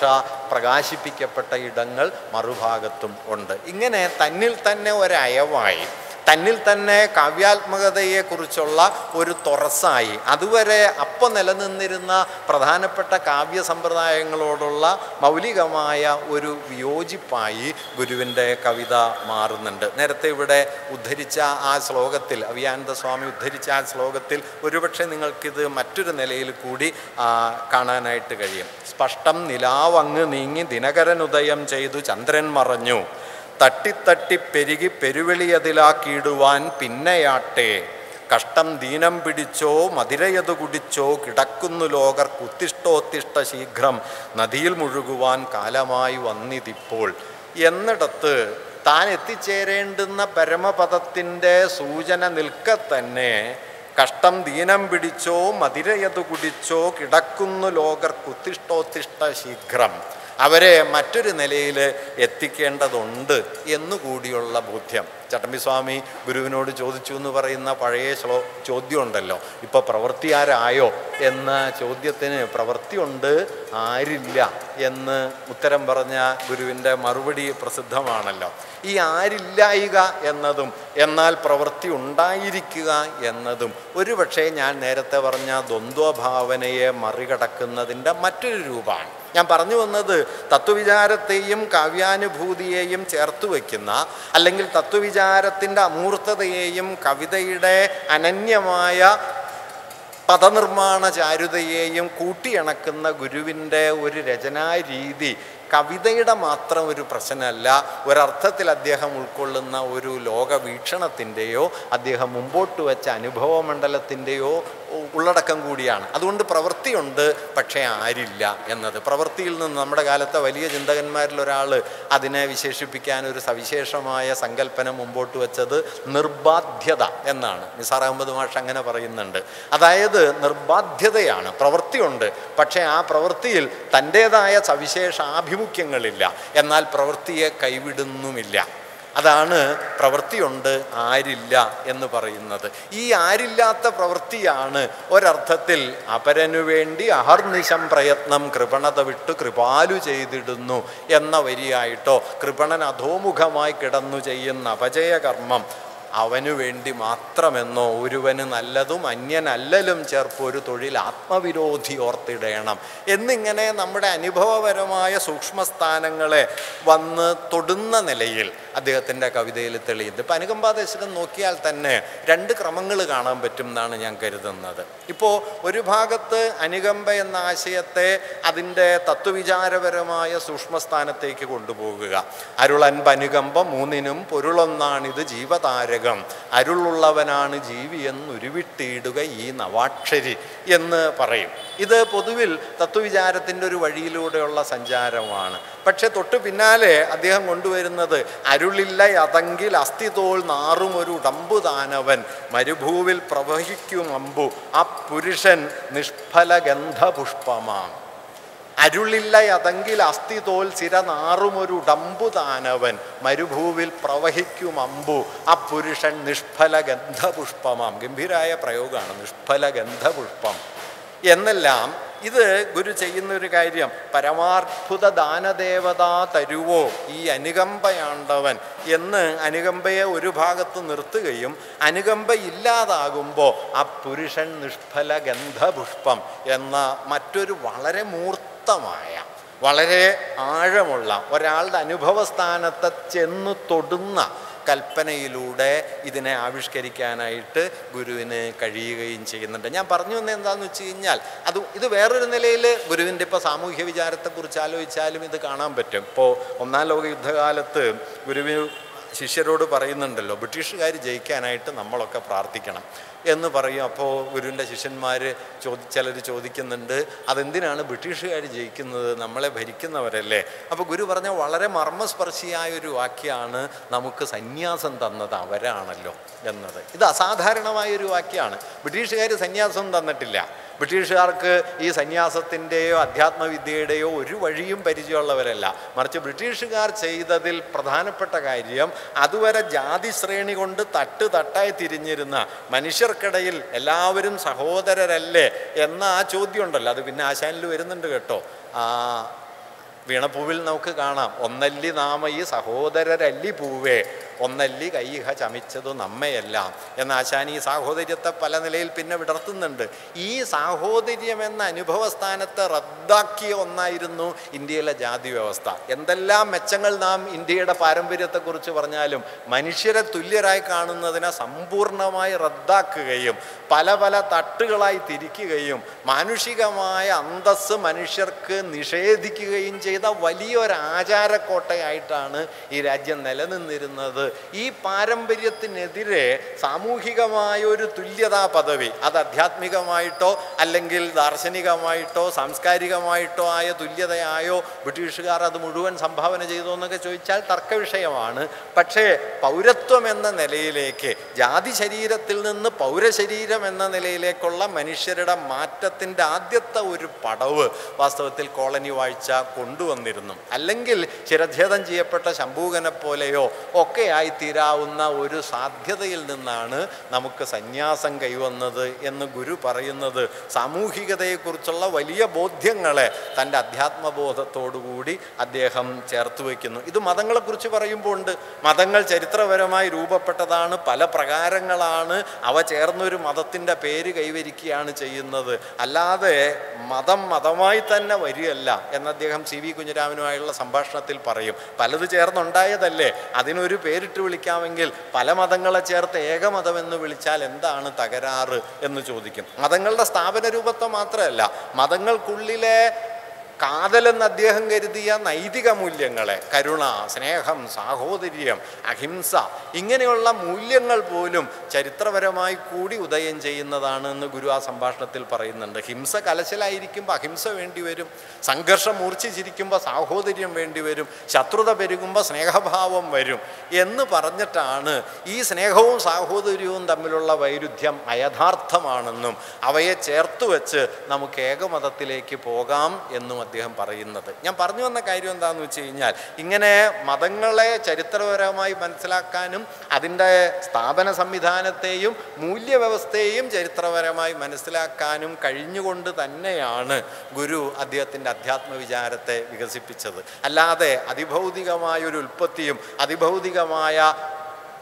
പ്രകാശിപ്പിക്കപ്പെട്ട ഇടങ്ങൾ മറുഭാഗത്തും ഉണ്ട്. ഇങ്ങനെ തന്നിൽ തന്നെ ഒരയവായി, തന്നിൽ തന്നെ കാവ്യാത്മകതയെക്കുറിച്ചുള്ള ഒരു തുറസായി, അതുവരെ അപ്പം നിലനിന്നിരുന്ന പ്രധാനപ്പെട്ട കാവ്യ സമ്പ്രദായങ്ങളോടുള്ള മൗലികമായ ഒരു വിയോജിപ്പായി ഗുരുവിൻ്റെ കവിത മാറുന്നുണ്ട്. നേരത്തെ ഇവിടെ ഉദ്ധരിച്ച ആ ശ്ലോകത്തിൽ, അവിയാനന്ദ സ്വാമി ഉദ്ധരിച്ച ആ ശ്ലോകത്തിൽ ഒരുപക്ഷെ നിങ്ങൾക്കിത് മറ്റൊരു നിലയിൽ കൂടി കാണാനായിട്ട് കഴിയും. സ്പഷ്ടം നിലാവങ്ങ് നീങ്ങി ദിനകരനുദയം ചെയ്തു ചന്ദ്രൻ മറഞ്ഞു, തട്ടിത്തട്ടി പെരുകി പെരുവെളിയതിലാക്കിയിടുവാൻ പിന്നെയാട്ടെ, കഷ്ടം ദീനം പിടിച്ചോ മതിരയതു കുടിച്ചോ കിടക്കുന്നു ലോകർ കുത്തിഷ്ടോത്തിഷ്ട ശീഘ്രം നദിയിൽ മുഴുകുവാൻ കാലമായി വന്നിതിപ്പോൾ എന്നിടത്ത് താൻ എത്തിച്ചേരേണ്ടുന്ന പരമപദത്തിൻ്റെ സൂചന നിൽക്കെ തന്നെ കഷ്ടം ദീനം പിടിച്ചോ മതിരയതു കുടിച്ചോ കിടക്കുന്നു ലോകർ കുത്തിഷ്ടോത്തിഷ്ട ശീഘ്രം, അവരെ മറ്റൊരു നിലയിൽ എത്തിക്കേണ്ടതുണ്ട് എന്നുകൂടിയുള്ള ബോധ്യം. ചട്ടമ്പിസ്വാമി ഗുരുവിനോട് ചോദിച്ചു എന്ന് പറയുന്ന പഴയ ചോദ്യമുണ്ടല്ലോ, ഇപ്പോൾ പ്രവൃത്തിയാരായോ എന്ന ചോദ്യത്തിന് പ്രവൃത്തിയുണ്ട് ആരില്ല എന്ന് ഉത്തരം പറഞ്ഞ ഗുരുവിൻ്റെ മറുപടി പ്രസിദ്ധമാണല്ലോ. ഈ ആരില്ലായിക എന്നതും എന്നാൽ പ്രവൃത്തി ഉണ്ടായിരിക്കുക എന്നതും ഒരുപക്ഷെ ഞാൻ നേരത്തെ പറഞ്ഞ ദ്വന്ദ്വഭാവനയെ മറികടക്കുന്നതിൻ്റെ മറ്റൊരു രൂപമാണ്. ഞാൻ പറഞ്ഞു വന്നത് തത്വവിചാരത്തെയും കാവ്യാനുഭൂതിയെയും ചേർത്ത് വയ്ക്കുന്ന, അല്ലെങ്കിൽ തത്വവിചാരത്തിൻ്റെ അമൂർത്തതയെയും കവിതയുടെ അനന്യമായ പദനിർമ്മാണ ചാരുതയെയും കൂട്ടിയിണക്കുന്ന ഗുരുവിൻ്റെ ഒരു രചനാരീതി കവിതയുടെ മാത്രം ഒരു പ്രശ്നമല്ല, ഒരർത്ഥത്തിൽ അദ്ദേഹം ഉൾക്കൊള്ളുന്ന ഒരു ലോകവീക്ഷണത്തിൻ്റെയോ അദ്ദേഹം മുമ്പോട്ട് വെച്ച അനുഭവമണ്ഡലത്തിൻ്റെയോ ഉള്ളടക്കം കൂടിയാണ്. അതുകൊണ്ട് പ്രവൃത്തിയുണ്ട്, പക്ഷേ ആരില്ല എന്നത്. പ്രവൃത്തിയിൽ നിന്ന് നമ്മുടെ കാലത്തെ വലിയ ചിന്തകന്മാരിലൊരാൾ അതിനെ വിശേഷിപ്പിക്കാൻ ഒരു സവിശേഷമായ സങ്കല്പന മുമ്പോട്ട് വെച്ചത് നിർബാധ്യത എന്നാണ്. നിസാർ അഹമ്മദ് മാഷ് അങ്ങനെ പറയുന്നുണ്ട്. അതായത് നിർബാധ്യതയാണ്, പ്രവൃത്തിയുണ്ട്, പക്ഷേ ആ പ്രവൃത്തിയിൽ തൻ്റേതായ സവിശേഷ ആഭിമുഖ്യങ്ങളില്ല, എന്നാൽ പ്രവൃത്തിയെ കൈവിടുന്നുമില്ല. അതാണ് പ്രവൃത്തിയുണ്ട് ആരില്ല എന്ന് പറയുന്നത്. ഈ ആരില്ലാത്ത പ്രവൃത്തിയാണ് ഒരർത്ഥത്തിൽ അപരനു വേണ്ടി അഹർനിശം പ്രയത്നം കൃപണത വിട്ടു കൃപാലു ചെയ്തിടുന്നു എന്ന വരിയായിട്ടോ, കൃപണൻ അധോമുഖമായി കിടന്നു ചെയ്യുന്ന അപജയകർമ്മം അവനു വേണ്ടി മാത്രമെന്നോ, ഒരുവന് നല്ലതും അന്യനല്ലലും ചേർപ്പൊരു തൊഴിൽ ആത്മവിരോധി ഓർത്തിടേണം എന്നിങ്ങനെ നമ്മുടെ അനുഭവപരമായ സൂക്ഷ്മസ്ഥാനങ്ങളെ വന്ന് തൊടുന്ന നിലയിൽ അദ്ദേഹത്തിൻ്റെ കവിതയിൽ തെളിയുന്നത്. ഇപ്പം അനുകമ്പാ ദശകം നോക്കിയാൽ തന്നെ 2 ക്രമങ്ങൾ കാണാൻ പറ്റും എന്നാണ് ഞാൻ കരുതുന്നത്. ഇപ്പോൾ ഒരു ഭാഗത്ത് അനുകമ്പ എന്ന ആശയത്തെ അതിൻ്റെ തത്വവിചാരപരമായ സൂക്ഷ്മസ്ഥാനത്തേക്ക് കൊണ്ടുപോകുക. അരുളൻപനുകമ്പ മൂന്നിനും പൊരുളൊന്നാണിത് ജീവതാരകം, അരുളുള്ളവനാണ് ജീവി എന്നുരുവിട്ടിടുക ഈ നവാക്ഷരി എന്ന് പറയും. ഇത് പൊതുവിൽ തത്വവിചാരത്തിൻ്റെ ഒരു വഴിയിലൂടെയുള്ള സഞ്ചാരമാണ്. പക്ഷെ തൊട്ടു പിന്നാലെ അദ്ദേഹം കൊണ്ടുവരുന്നത് അരുളില്ല അതങ്കിൽ അസ്ഥിതോൾ നാറും ഒരു ഉടമ്പു താനവൻ മരുഭൂവിൽ പ്രവഹിക്കും അമ്പു ആ പുരുഷൻ നിഷ്ഫല ഗന്ധപുഷ്പമാം. അരുളില്ല അതെങ്കിൽ അസ്ഥി തോൽ ചിര നാറുമൊരു ഉടമ്പു താനവൻ മരുഭൂവിൽ പ്രവഹിക്കും അമ്പു ആ പുരുഷൻ നിഷ്ഫല ഗന്ധപുഷ്പമാം. ഗംഭീരായ പ്രയോഗമാണ്, നിഷ്ഫല ഗന്ധപുഷ്പം എന്നെല്ലാം ഇത് ഗുരു ചെയ്യുന്നൊരു കാര്യം, പരമാത്ഭുത ദാനദേവതാ തരുവോ ഈ അനുകമ്പയാണ്ടവൻ എന്ന് അനുകമ്പയെ ഒരു ഭാഗത്ത് നിർത്തുകയും അനുകമ്പ ഇല്ലാതാകുമ്പോൾ ആ പുരുഷൻ നിഷ്ഫല ഗന്ധപുഷ്പം എന്ന മറ്റൊരു വളരെ മൂർത്തമായ വളരെ ആഴമുള്ള ഒരാളുടെ അനുഭവസ്ഥാനത്തെ ചെന്ന് തൊടുന്ന കൽപ്പനയിലൂടെ ഇതിനെ ആവിഷ്കരിക്കാനായിട്ട് ഗുരുവിന് കഴിയുകയും ചെയ്യുന്നുണ്ട്. ഞാൻ പറഞ്ഞു വന്നത് എന്താണെന്ന് വെച്ച് കഴിഞ്ഞാൽ ഇത് വേറൊരു നിലയിൽ ഗുരുവിൻ്റെ ഇപ്പോൾ സാമൂഹ്യ വിചാരത്തെക്കുറിച്ച് ആലോചിച്ചാലും ഇത് കാണാൻ പറ്റും. ഇപ്പോൾ ഒന്നാം ലോക യുദ്ധകാലത്ത് ഗുരുവിന് ശിഷ്യരോട് പറയുന്നുണ്ടല്ലോ, ബ്രിട്ടീഷുകാർ ജയിക്കാനായിട്ട് നമ്മളൊക്കെ പ്രാർത്ഥിക്കണം എന്ന് പറയും. അപ്പോൾ ഗുരുവിൻ്റെ ശിഷ്യന്മാർ ചിലർ ചോദിക്കുന്നുണ്ട്, അതെന്തിനാണ് ബ്രിട്ടീഷുകാർ ജയിക്കുന്നത്, നമ്മളെ ഭരിക്കുന്നവരല്ലേ? അപ്പോൾ ഗുരു പറഞ്ഞ വളരെ മർമ്മസ്പർശിയായൊരു വാക്യമാണ്, നമുക്ക് സന്യാസം തന്നത് അവരാണല്ലോ എന്നത്. ഇത് അസാധാരണമായൊരു വാക്യമാണ്. ബ്രിട്ടീഷുകാർ സന്യാസം തന്നിട്ടില്ല. ബ്രിട്ടീഷുകാർക്ക് ഈ സന്യാസത്തിൻ്റെയോ അധ്യാത്മവിദ്യയുടെയോ ഒരു വഴിയും പരിചയമുള്ളവരല്ല. മറിച്ച് ബ്രിട്ടീഷുകാർ ചെയ്തതിൽ പ്രധാനപ്പെട്ട കാര്യം, അതുവരെ ജാതി ശ്രേണി കൊണ്ട് തട്ടായി തിരിഞ്ഞിരുന്ന മനുഷ്യർക്കിടയിൽ എല്ലാവരും സഹോദരരല്ലേ എന്ന ആ ചോദ്യം ഉണ്ടല്ലോ, അത് പിന്നെ ആശാനിൽ വരുന്നുണ്ട് കേട്ടോ. വീണപ്പൂവിൽ നമുക്ക് കാണാം, ഒന്നല്ലി നാമ ഈ സഹോദരരല്ലി പൂവേ, ഒന്നല്ലി കൈഹ ചമിച്ചതു നമ്മയെല്ലാം എന്ന ആശാൻ ഈ സാഹോദര്യത്തെ പല നിലയിൽ പിന്നെ വിടർത്തുന്നുണ്ട്. ഈ സാഹോദര്യം എന്ന അനുഭവസ്ഥാനത്തെ റദ്ദാക്കിയ ഒന്നായിരുന്നു ഇന്ത്യയിലെ ജാതി വ്യവസ്ഥ. എന്തെല്ലാം മെച്ചങ്ങൾ നാം ഇന്ത്യയുടെ പാരമ്പര്യത്തെക്കുറിച്ച് പറഞ്ഞാലും മനുഷ്യരെ തുല്യരായി കാണുന്നതിനെ സമ്പൂർണമായി റദ്ദാക്കുകയും പല പല തട്ടുകളായി തിരിക്കുകയും മാനുഷികമായ അന്തസ്സ് മനുഷ്യർക്ക് നിഷേധിക്കുകയും ചെയ്ത വലിയൊരാചാരക്കോട്ടയായിട്ടാണ് ഈ രാജ്യം നിലനിന്നിരുന്നത്. ഈ പാരമ്പര്യത്തിനെതിരെ സാമൂഹികമായൊരു തുല്യതാ പദവി, അത് ആധ്യാത്മികമായിട്ടോ അല്ലെങ്കിൽ ദാർശനികമായിട്ടോ സാംസ്കാരികമായിട്ടോ ആയ തുല്യതയായോ ബ്രിട്ടീഷുകാർ അത് മുഴുവൻ സംഭാവന ചെയ്തോ എന്നൊക്കെ ചോദിച്ചാൽ തർക്കവിഷയമാണ്. പക്ഷേ പൗരത്വം എന്ന നിലയിലേക്ക്, ജാതി ശരീരത്തിൽ നിന്ന് പൗരശരീരം എന്ന നിലയിലേക്കുള്ള മനുഷ്യരുടെ മാറ്റത്തിൻ്റെ ആദ്യത്തെ ഒരു പടവ് വാസ്തവത്തിൽ കോളനി വാഴ്ച കൊണ്ടുവന്നിരുന്നു. അല്ലെങ്കിൽ ശിരച്ഛേദം ചെയ്യപ്പെട്ട ശംഭൂകനെ പോലെയോ ഒക്കെ ആയിത്തീരാവുന്ന ഒരു സാധ്യതയിൽ നിന്നാണ് നമുക്ക് സന്യാസം കൈവന്നത് എന്ന് ഗുരു പറയുന്നത് സാമൂഹികതയെക്കുറിച്ചുള്ള വലിയ ബോധ്യങ്ങളെ തൻ്റെ അധ്യാത്മബോധത്തോടുകൂടി അദ്ദേഹം ചേർത്ത് വയ്ക്കുന്നു. ഇത് മതങ്ങളെക്കുറിച്ച് പറയുമ്പോൾ ഉണ്ട്. മതങ്ങൾ ചരിത്രപരമായി രൂപപ്പെട്ടതാണ്, പല പ്രകാരങ്ങളാണ്, അവ ചേർന്നൊരു മതത്തിൻ്റെ പേര് കൈവരിക്കുകയാണ് ചെയ്യുന്നത്. അല്ലാതെ മതമായി തന്നെ വരികയല്ല എന്ന് അദ്ദേഹം സി വി കുഞ്ഞിരാമനുമായുള്ള സംഭാഷണത്തിൽ പറയും. പലത് ചേർന്നുണ്ടായതല്ലേ, അതിനൊരു പേരിട്ട് വിളിക്കാമെങ്കിൽ പല മതങ്ങളെ ചേർത്ത് ഏകമതമെന്ന് വിളിച്ചാൽ എന്താണ് തകരാറ് എന്ന് ചോദിക്കും. മതങ്ങളുടെ സ്ഥാപന രൂപത്വം മാത്രമല്ല, മതങ്ങൾക്കുള്ളിലെ കാതലെന്ന് അദ്ദേഹം കരുതിയ നൈതിക മൂല്യങ്ങളെ, കരുണ, സ്നേഹം, സാഹോദര്യം, അഹിംസ, ഇങ്ങനെയുള്ള മൂല്യങ്ങൾ പോലും ചരിത്രപരമായി കൂടി ഉദയം ചെയ്യുന്നതാണ് എന്ന് ഗുരു ആ സംഭാഷണത്തിൽ പറയുന്നുണ്ട്. ഹിംസ കലശലായിരിക്കുമ്പോൾ അഹിംസ വേണ്ടി വരും, സംഘർഷം മൂർച്ഛിച്ചിരിക്കുമ്പോൾ സാഹോദര്യം വേണ്ടി വരും, ശത്രുത പെരുകുമ്പോൾ സ്നേഹഭാവം വരും എന്ന് പറഞ്ഞിട്ടാണ് ഈ സ്നേഹവും സാഹോദര്യവും തമ്മിലുള്ള വൈരുദ്ധ്യം അയഥാർത്ഥമാണെന്നും അവയെ ചേർത്ത് വെച്ച് നമുക്ക് ഏകമതത്തിലേക്ക് പോകാം എന്നും അദ്ദേഹം പറയുന്നത്. ഞാൻ പറഞ്ഞു വന്ന കാര്യം എന്താണെന്ന് വെച്ച് കഴിഞ്ഞാൽ, ഇങ്ങനെ മതങ്ങളെ ചരിത്രപരമായി മനസ്സിലാക്കാനും അതിൻ്റെ സ്ഥാപന സംവിധാനത്തെയും മൂല്യവ്യവസ്ഥയെയും ചരിത്രപരമായി മനസ്സിലാക്കാനും കഴിഞ്ഞുകൊണ്ട് തന്നെയാണ് ഗുരു അദ്ദേഹത്തിൻ്റെ അധ്യാത്മവിചാരത്തെ വികസിപ്പിച്ചത്. അല്ലാതെ അതിഭൗതികമായൊരു ഉൽപ്പത്തിയും അതിഭൗതികമായ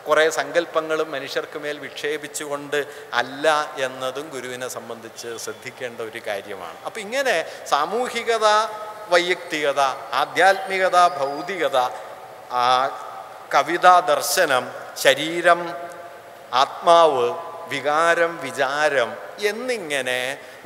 കുറേ സങ്കല്പങ്ങളും മനുഷ്യർക്ക് മേൽ വിക്ഷേപിച്ചുകൊണ്ട് അല്ല എന്നതും ഗുരുവിനെ സംബന്ധിച്ച് ശ്രദ്ധിക്കേണ്ട ഒരു കാര്യമാണ്. അപ്പം ഇങ്ങനെ സാമൂഹികത, വൈയക്തികത, ആധ്യാത്മികത, ഭൗതികത, കവിത, ദർശനം, ശരീരം, ആത്മാവ്, വികാരം, വിചാരം എന്നിങ്ങനെ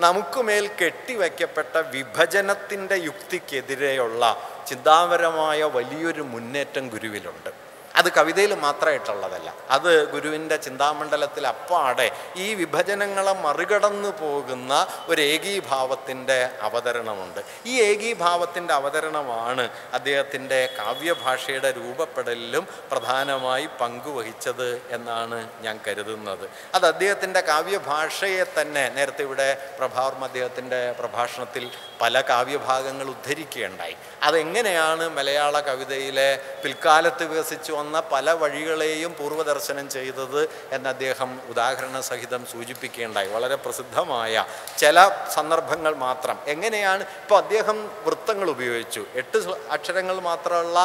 നമുക്കുമേൽ കെട്ടിവയ്ക്കപ്പെട്ട വിഭജനത്തിൻ്റെ യുക്തിക്കെതിരെയുള്ള ചിന്താപരമായ വലിയൊരു മുന്നേറ്റം ഗുരുവിലുണ്ട്. അത് കവിതയിൽ മാത്രമായിട്ടുള്ളതല്ല, അത് ഗുരുവിൻ്റെ ചിന്താമണ്ഡലത്തിൽ അപ്പാടെ ഈ വിഭജനങ്ങളെ മറികടന്നു പോകുന്ന ഒരു ഏകീഭാവത്തിൻ്റെ അവതരണമുണ്ട്. ഈ ഏകീഭാവത്തിൻ്റെ അവതരണമാണ് അദ്ദേഹത്തിൻ്റെ കാവ്യഭാഷയുടെ രൂപപ്പെടലിലും പ്രധാനമായി പങ്കുവഹിച്ചത് എന്നാണ് ഞാൻ കരുതുന്നത്. അത് അദ്ദേഹത്തിൻ്റെ കാവ്യഭാഷയെ തന്നെ, നേരത്തെ ഇവിടെ പ്രഭാവർമ്മ അദ്ദേഹത്തിൻ്റെ പ്രഭാഷണത്തിൽ പല കാവ്യഭാഗങ്ങൾ ഉദ്ധരിക്കുകയുണ്ടായി. അതെങ്ങനെയാണ് മലയാള കവിതയിലെ പിൽക്കാലത്ത് വികസിച്ചു വന്ന തുറന്ന പല വഴികളെയും പൂർവ്വദർശനം ചെയ്തത് എന്ന് അദ്ദേഹം ഉദാഹരണ സഹിതം സൂചിപ്പിക്കുകയുണ്ടായി. വളരെ പ്രസിദ്ധമായ ചില സന്ദർഭങ്ങൾ മാത്രം. എങ്ങനെയാണ് ഇപ്പോൾ അദ്ദേഹം വൃത്തങ്ങൾ ഉപയോഗിച്ചു. 8 അക്ഷരങ്ങൾ മാത്രമുള്ള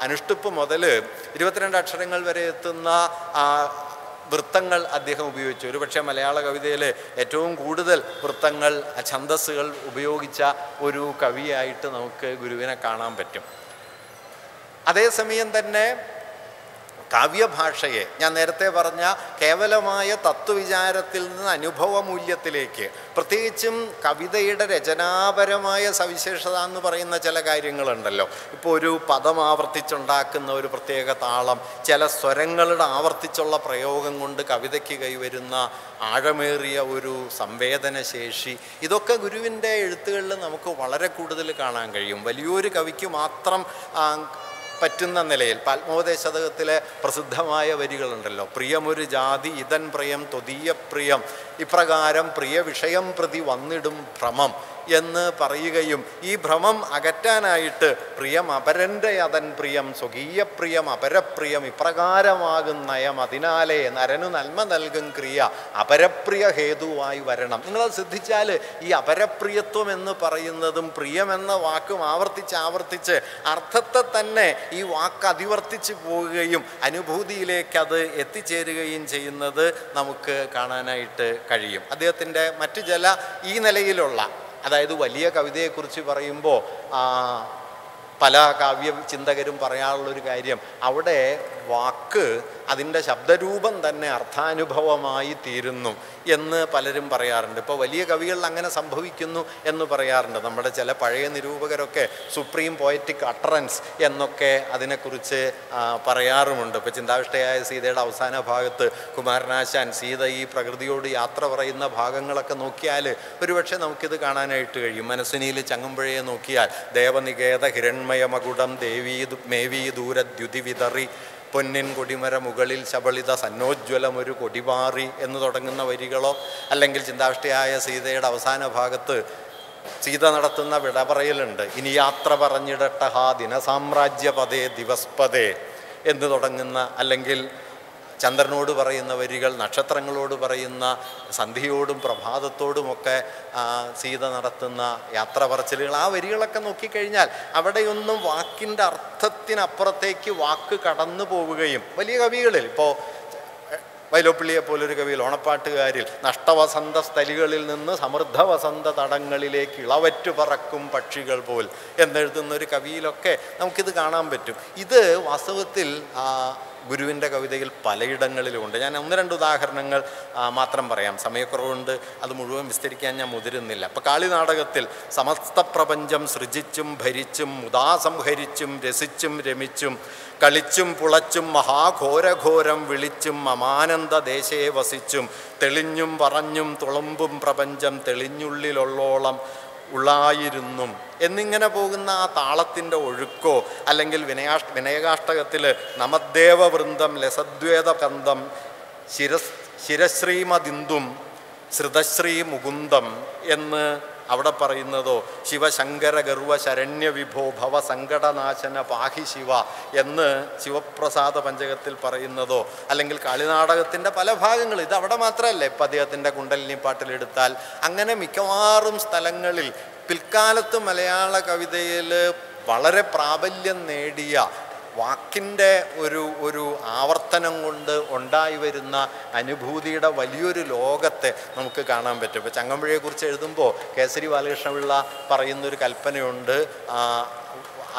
അനുഷ്ടുപ്പ് മുതൽ 22 അക്ഷരങ്ങൾ വരെ എത്തുന്ന വൃത്തങ്ങൾ അദ്ദേഹം ഉപയോഗിച്ചു. ഒരുപക്ഷെ മലയാള കവിതയിൽ ഏറ്റവും കൂടുതൽ വൃത്തങ്ങൾ, ഛന്ദസ്സുകൾ ഉപയോഗിച്ച ഒരു കവിയായിട്ട് നമുക്ക് ഗുരുവിനെ കാണാൻ പറ്റും. അതേസമയം തന്നെ കാവ്യഭാഷയെ ഞാൻ നേരത്തെ പറഞ്ഞ കേവലമായ തത്വവിചാരത്തിൽ നിന്ന് അനുഭവ മൂല്യത്തിലേക്ക്, പ്രത്യേകിച്ചും കവിതയുടെ രചനാപരമായ സവിശേഷത എന്ന് പറയുന്ന ചില കാര്യങ്ങളുണ്ടല്ലോ. ഇപ്പോൾ ഒരു പദം ആവർത്തിച്ചുണ്ടാക്കുന്ന ഒരു പ്രത്യേക താളം, ചില സ്വരങ്ങളുടെ ആവർത്തിച്ചുള്ള പ്രയോഗം കൊണ്ട് കവിതയ്ക്ക് കൈവരുന്ന ആഴമേറിയ ഒരു സംവേദനശേഷി, ഇതൊക്കെ ഗുരുവിൻ്റെ എഴുത്തുകളിൽ നമുക്ക് വളരെ കൂടുതൽ കാണാൻ കഴിയും. വലിയൊരു കവിക്ക് മാത്രം പറ്റുന്ന നിലയിൽ ആത്മോപദേശതകത്തിലെ പ്രസിദ്ധമായ വരികളുണ്ടല്ലോ. പ്രിയമൊരു ജാതി ഇതൻ പ്രിയം ത്വദീയ പ്രിയം, ഇപ്രകാരം പ്രിയ വിഷയം പ്രതി വന്നിടും ഭ്രമം എന്ന് പറയുകയും ഈ ഭ്രമം അകറ്റാനായിട്ട് പ്രിയം അപരൻ്റെ അതൻ പ്രിയം സ്വകീയ പ്രിയം അപരപ്രിയം ഇപ്രകാരമാകും നയം, അതിനാലേ നരനു നന്മ നൽകും ക്രിയ അപരപ്രിയ ഹേതുവായി വരണം. നിങ്ങളത് ശ്രദ്ധിച്ചാൽ ഈ അപരപ്രിയത്വം എന്ന് പറയുന്നതും പ്രിയമെന്ന വാക്കും ആവർത്തിച്ച് അർത്ഥത്തെ തന്നെ ഈ വാക്ക് അതിവർത്തിച്ച് പോവുകയും അനുഭൂതിയിലേക്ക് അത് എത്തിച്ചേരുകയും ചെയ്യുന്നത് നമുക്ക് കാണാനായിട്ട് കഴിയും. അദ്ദേഹത്തിൻ്റെ മറ്റു ചില ഈ നിലയിലുള്ള, അതായത് വലിയ കവിതയെക്കുറിച്ച് പറയുമ്പോൾ പല കാവ്യ ചിന്തകരും പറയാനുള്ളൊരു കാര്യം, അവിടെ വാക്ക് അതിൻ്റെ ശബ്ദരൂപം തന്നെ അർത്ഥാനുഭവമായി തീരുന്നു എന്ന് പലരും പറയാറുണ്ട്. ഇപ്പോൾ വലിയ കവികളിൽ അങ്ങനെ സംഭവിക്കുന്നു എന്ന് പറയാറുണ്ട്. നമ്മുടെ ചില പഴയ നിരൂപകരൊക്കെ സുപ്രീം പോയറ്റിക് അട്ടറൻസ് എന്നൊക്കെ അതിനെക്കുറിച്ച് പറയാറുമുണ്ട്. ഇപ്പോൾ ചിന്താവിഷ്ടയായ സീതയുടെ അവസാന ഭാഗത്ത് കുമാരനാശാൻ സീത ഈ പ്രകൃതിയോട് യാത്ര പറയുന്ന ഭാഗങ്ങളൊക്കെ നോക്കിയാൽ ഒരുപക്ഷെ നമുക്കിത് കാണാനായിട്ട് കഴിയും. മനസ്സിനിയിൽ ചങ്ങമ്പുഴയെ നോക്കിയാൽ ദേവനികേത ഹിരൺമയമകുടം മേവീ ദൂരദ്യുതി വിതറി പൊന്നിൻ കൊടിമര മുകളിൽ ശബളിത സന്നോജ്വലമൊരു കൊടിമാറി എന്ന് തുടങ്ങുന്ന വരികളോ, അല്ലെങ്കിൽ ചിന്താവിഷ്ടയായ സീതയുടെ അവസാന ഭാഗത്ത് സീത നടത്തുന്ന വിടപറയലുണ്ട്. ഇനി യാത്ര പറഞ്ഞിടട്ട ഹാ ദിനസാമ്രാജ്യപദേ ദിവസ്പദേ എന്ന് തുടങ്ങുന്ന, അല്ലെങ്കിൽ ചന്ദ്രനോട് പറയുന്ന വരികൾ, നക്ഷത്രങ്ങളോട് പറയുന്ന, സന്ധ്യയോടും പ്രഭാതത്തോടുമൊക്കെ സീത നടത്തുന്ന യാത്ര പറച്ചിലുകൾ, ആ വരികളൊക്കെ നോക്കിക്കഴിഞ്ഞാൽ അവിടെയൊന്നും വാക്കിൻ്റെ അർത്ഥത്തിനപ്പുറത്തേക്ക് വാക്ക് കടന്നു പോവുകയും വലിയ കവികളിൽ, ഇപ്പോൾ വൈലോപ്പിള്ളിയെ പോലൊരു കവിയിൽ ഓണപ്പാട്ടുകാരിൽ നഷ്ടവസന്ത സ്ഥലികളിൽ നിന്ന് സമൃദ്ധ വസന്ത തടങ്ങളിലേക്ക് ഇളവറ്റു പറക്കും പക്ഷികൾ പോൽ എന്നെഴുതുന്നൊരു കവിയിലൊക്കെ നമുക്കിത് കാണാൻ പറ്റും. ഇത് വാസ്തവത്തിൽ ഗുരുവിൻ്റെ കവിതയിൽ പലയിടങ്ങളിലുമുണ്ട്. ഞാൻ 1-2 ഉദാഹരണങ്ങൾ മാത്രം പറയാം, സമയക്കുറവുണ്ട്, അത് മുഴുവൻ വിസ്തരിക്കാൻ ഞാൻ മുതിരുന്നില്ല. അപ്പോൾ കാളിനാടകത്തിൽ സമസ്ത പ്രപഞ്ചം സൃജിച്ചും ഭരിച്ചും മുദാസംഹരിച്ചും രസിച്ചും രമിച്ചും കളിച്ചും പുളച്ചും മഹാഘോരഘോരം വിളിച്ചും അമാനന്ദ ദേശേ വസിച്ചും തെളിഞ്ഞും പറഞ്ഞും തുളുമ്പും പ്രപഞ്ചം തെളിഞ്ഞുള്ളിലുള്ളോളം ഉള്ളായിരുന്നും എന്നിങ്ങനെ പോകുന്ന ആ താളത്തിൻ്റെ ഒഴുക്കോ, അല്ലെങ്കിൽ വിനയകാഷ്ടകത്തിൽ നമദ്ദേവവൃന്ദം ലസദ്വേദ കന്ദം ശിരശ്രീമദിന്ദും ശ്രുതശ്രീ മുകുന്ദം എന്ന് അവിടെ പറയുന്നതോ, ശിവശങ്കര ഗർവ ശരണ്യ വിഭോ ഭവ സങ്കടനാശന പാഹി ശിവ എന്ന് ശിവപ്രസാദ പഞ്ചകത്തിൽ പറയുന്നതോ, അല്ലെങ്കിൽ കാളിനാടകത്തിൻ്റെ പല ഭാഗങ്ങൾ, ഇത് അവിടെ മാത്രമല്ല, ഇപ്പം അദ്ദേഹത്തിൻ്റെ കുണ്ടലിനി പാട്ടിലെടുത്താൽ അങ്ങനെ മിക്കവാറും സ്ഥലങ്ങളിൽ പിൽക്കാലത്ത് മലയാള കവിതയിൽ വളരെ പ്രാബല്യം നേടിയ വാക്കിൻ്റെ ഒരു ആവർത്തനം കൊണ്ട് ഉണ്ടായി വരുന്ന അനുഭൂതിയുടെ വലിയൊരു ലോകത്തെ നമുക്ക് കാണാൻ പറ്റും. ഇപ്പോൾ ചങ്ങമ്പുഴയെക്കുറിച്ച് എഴുതുമ്പോൾ കേസരി ബാലകൃഷ്ണപിള്ള പറയുന്നൊരു കൽപ്പനയുണ്ട്.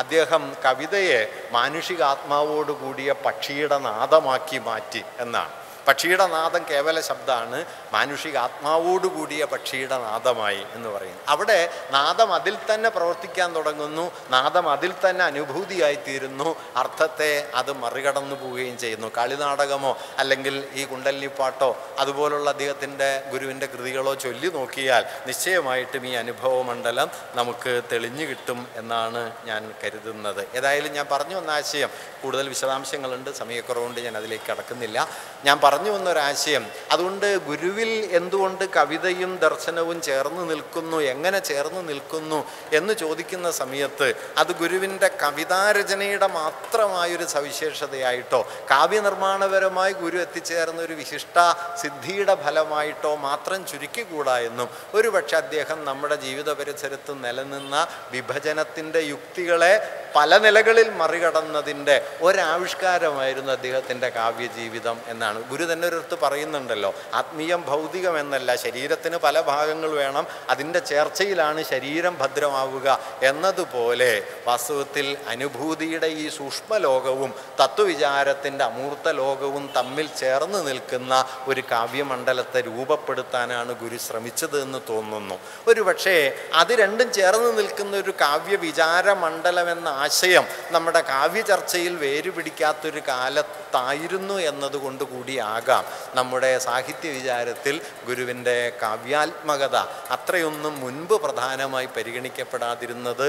അദ്ദേഹം കവിതയെ മാനുഷികാത്മാവോട് കൂടിയ പക്ഷിയുടെ നാദമാക്കി മാറ്റി എന്നാണ്. പക്ഷിയുടെ നാദം കേവല ശബ്ദമാണ്, മാനുഷിക ആത്മാവോടുകൂടിയ പക്ഷിയുടെ നാദമായി എന്ന് പറയുന്നു. അവിടെ നാദം അതിൽ തന്നെ പ്രവർത്തിക്കാൻ തുടങ്ങുന്നു, നാദം അതിൽ തന്നെ അനുഭൂതിയായിത്തീരുന്നു, അർത്ഥത്തെ അത് മറികടന്നു പോവുകയും ചെയ്യുന്നു. കാളിനാടകമോ അല്ലെങ്കിൽ ഈ കുണ്ടലിനിപ്പാട്ടോ അതുപോലുള്ള അദ്ദേഹത്തിൻ്റെ ഗുരുവിൻ്റെ കൃതികളോ ചൊല്ലി നോക്കിയാൽ നിശ്ചയമായിട്ടും ഈ അനുഭവമണ്ഡലം നമുക്ക് തെളിഞ്ഞു കിട്ടും എന്നാണ് ഞാൻ കരുതുന്നത്. ഏതായാലും ഞാൻ പറഞ്ഞു വന്ന ആശയം കൂടുതൽ വിശദാംശങ്ങളുണ്ട്, സമയക്കുറവുകൊണ്ട് ഞാൻ അതിലേക്ക് കടക്കുന്നില്ല. ഞാൻ പറഞ്ഞു വന്നൊരാശയം. അതുകൊണ്ട് ഗുരുവിൽ എന്തുകൊണ്ട് കവിതയും ദർശനവും ചേർന്ന് നിൽക്കുന്നു, എങ്ങനെ ചേർന്ന് നിൽക്കുന്നു എന്ന് ചോദിക്കുന്ന സമയത്ത് അത് ഗുരുവിൻ്റെ കവിതാരചനയുടെ മാത്രമായൊരു സവിശേഷതയായിട്ടോ കാവ്യനിർമ്മാണപരമായി ഗുരു എത്തിച്ചേർന്ന ഒരു വിശിഷ്ട സിദ്ധിയുടെ ഫലമായിട്ടോ മാത്രം ചുരുക്കിക്കൂടാ എന്നും ഒരുപക്ഷെ അദ്ദേഹം നമ്മുടെ ജീവിത പരിസരത്ത് നിലനിന്ന വിഭജനത്തിൻ്റെ യുക്തികളെ പല നിലകളിൽ മറികടന്നതിൻ്റെ ഒരാവിഷ്കാരമായിരുന്നു അദ്ദേഹത്തിൻ്റെ കാവ്യജീവിതം എന്നാണ്. ഗുരു തന്നെ ഒരിടത്ത് പറയുന്നുണ്ടല്ലോ, ആത്മീയം ഭൗതികം എന്നല്ല, ശരീരത്തിന് പല ഭാഗങ്ങൾ വേണം, അതിൻ്റെ ചേർച്ചയിലാണ് ശരീരം ഭദ്രമാവുക എന്നതുപോലെ വാസ്തവത്തിൽ അനുഭൂതിയുടെ ഈ സൂക്ഷ്മലോകവും തത്വവിചാരത്തിൻ്റെ അമൂർത്ത ലോകവും തമ്മിൽ ചേർന്ന് നിൽക്കുന്ന ഒരു കാവ്യമണ്ഡലത്തെ രൂപപ്പെടുത്താനാണ് ഗുരു ശ്രമിച്ചത് എന്ന് തോന്നുന്നു. ഒരുപക്ഷേ അത് രണ്ടും ചേർന്ന് നിൽക്കുന്ന ഒരു കാവ്യവിചാര മണ്ഡലം എന്ന ആശയം നമ്മുടെ കാവ്യചർച്ചയിൽ വേരുപിടിക്കാത്തൊരു കാലത്തായിരുന്നു എന്നതുകൊണ്ട് കൂടിയാകാം നമ്മുടെ സാഹിത്യ വിചാരത്തിൽ ഗുരുവിൻ്റെ കാവ്യാത്മകത അത്രയൊന്നും മുൻപ് പ്രധാനമായി പരിഗണിക്കപ്പെടാതിരുന്നത്.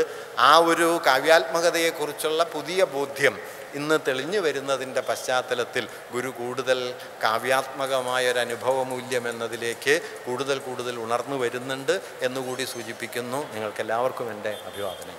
ആ ഒരു കാവ്യാത്മകതയെക്കുറിച്ചുള്ള പുതിയ ബോധ്യം ഇന്ന് തെളിഞ്ഞു വരുന്നതിൻ്റെ പശ്ചാത്തലത്തിൽ ഗുരു കൂടുതൽ കാവ്യാത്മകമായൊരനുഭവ മൂല്യം എന്നതിലേക്ക് കൂടുതൽ ഉണർന്നു വരുന്നുണ്ട് എന്നുകൂടി സൂചിപ്പിക്കുന്നു. നിങ്ങൾക്കെല്ലാവർക്കും എൻ്റെ അഭിവാദനം.